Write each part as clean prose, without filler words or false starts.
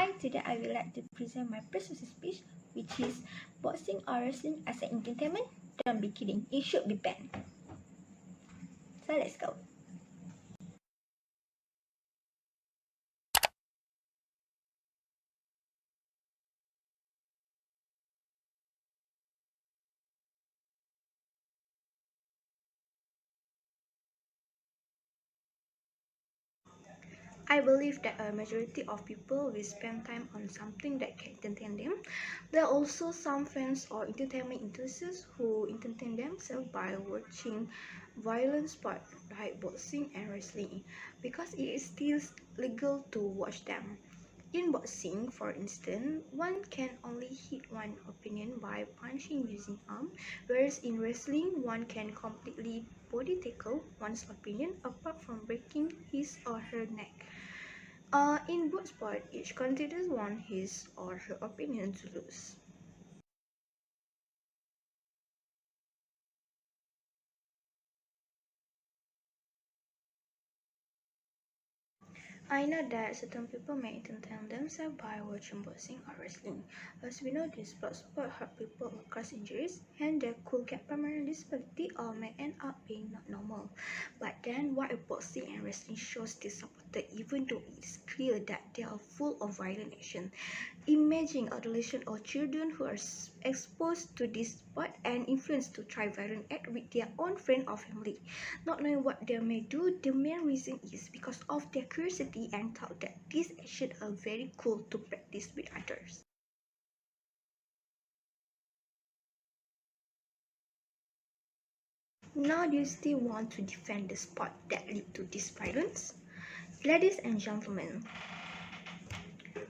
Hi, today I would like to present my persuasive speech, which is boxing or wrestling as an entertainment? Don't be kidding, it should be banned. So let's go. I believe that a majority of people will spend time on something that can entertain them. There are also some fans or entertainment enthusiasts who entertain themselves by watching violent sports like boxing and wrestling because it is still legal to watch them. In boxing, for instance, one can only hit one opponent by punching using arm, whereas in wrestling, one can completely body tackle one's opponent apart from breaking his or her neck. In both sports, each contender wants his or her opponent to lose. I know that certain people may entertain themselves by watching boxing or wrestling. As we know, this sport hurt people or cause injuries, and they could get permanent disability or may end up being not normal. But then, why boxing and wrestling shows this supported even though it is clear that they are full of violent action? Imagine adolescents or children who are exposed to this sport and influenced to try violent act with their own friend or family. Not knowing what they may do, the main reason is because of their curiosity and thought that these actions are very cool to practice with others. Now do you still want to defend the sport that lead to this violence? Ladies and gentlemen,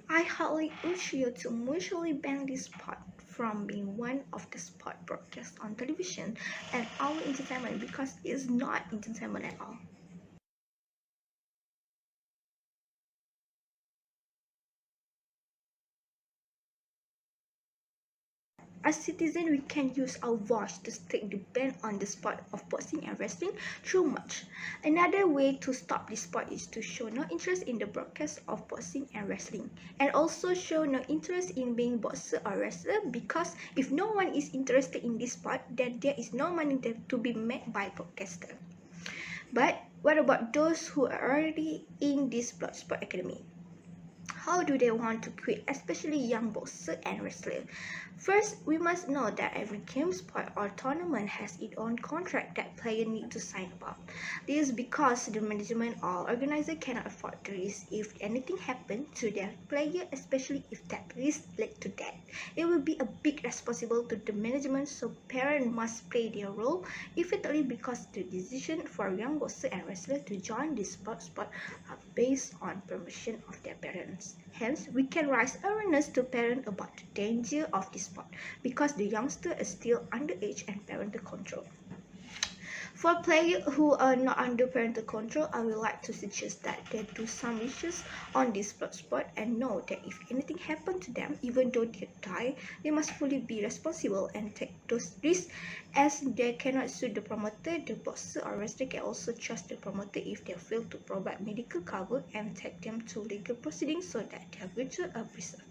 I highly urge you to mutually ban this sport from being one of the sport broadcast on television and our entertainment because it is not entertainment at all. As citizens, we can use our voice to stake the ban on the sport of boxing and wrestling through much. Another way to stop this sport is to show no interest in the broadcast of boxing and wrestling, and also show no interest in being boxer or wrestler because if no one is interested in this sport, then there is no money to be made by broadcaster. But what about those who are already in this blood sport academy? How do they want to quit, especially young boxers and wrestlers? First, we must know that every game, sport or tournament has its own contract that players need to sign about. This is because the management or organizer cannot afford the risk if anything happens to their player, especially if that risk led to death. It will be a big responsibility to the management, so parents must play their role effectively because the decision for young boxers and wrestlers to join this sport are based on permission of their parents. Hence, we can raise awareness to parents about the danger of this sport because the youngster is still underage and parental control. For players who are not under parental control, I would like to suggest that they do some research on this sport and know that if anything happens to them, even though they die, they must fully be responsible and take those risks as they cannot sue the promoter. The boxer or wrestler can also charge the promoter if they fail to provide medical cover and take them to legal proceedings so that their future are preserved.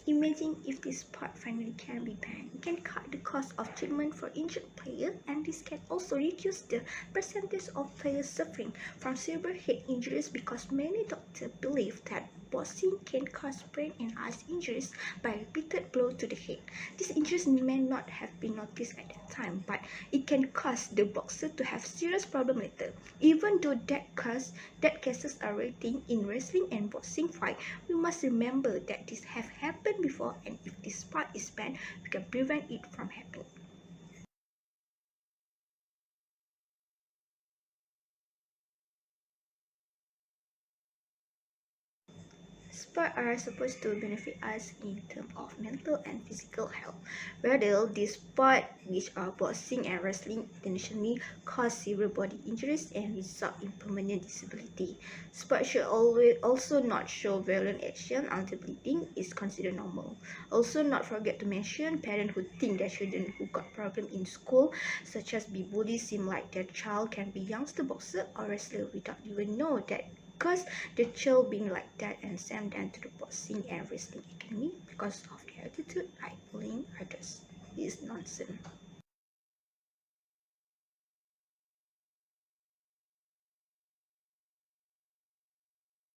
Imagine if this sport finally can be banned. It can cut the cost of treatment for injured players, and this can also reduce the percentage of players suffering from severe head injuries because many doctors believe that boxing can cause brain and eye injuries by repeated blows to the head. These injuries may not have been noticed at that time, but it can cause the boxer to have serious problems later. Even though that cases are rating in wrestling and boxing fight, we must remember that this have happened before, and if this sport is banned, we can prevent it from happening. sports are supposed to benefit us in terms of mental and physical health. Rather, these sports, which are boxing and wrestling, intentionally cause severe body injuries and result in permanent disability. Sports should also not show violent action until bleeding is considered normal. Also, not forget to mention parents who think their children who got problem in school, such as be bullied, seem like their child can be youngster boxer or wrestler without even know that, because the child being like that and send them to the boxing and wrestling academy because of their attitude like bullying others. This is nonsense.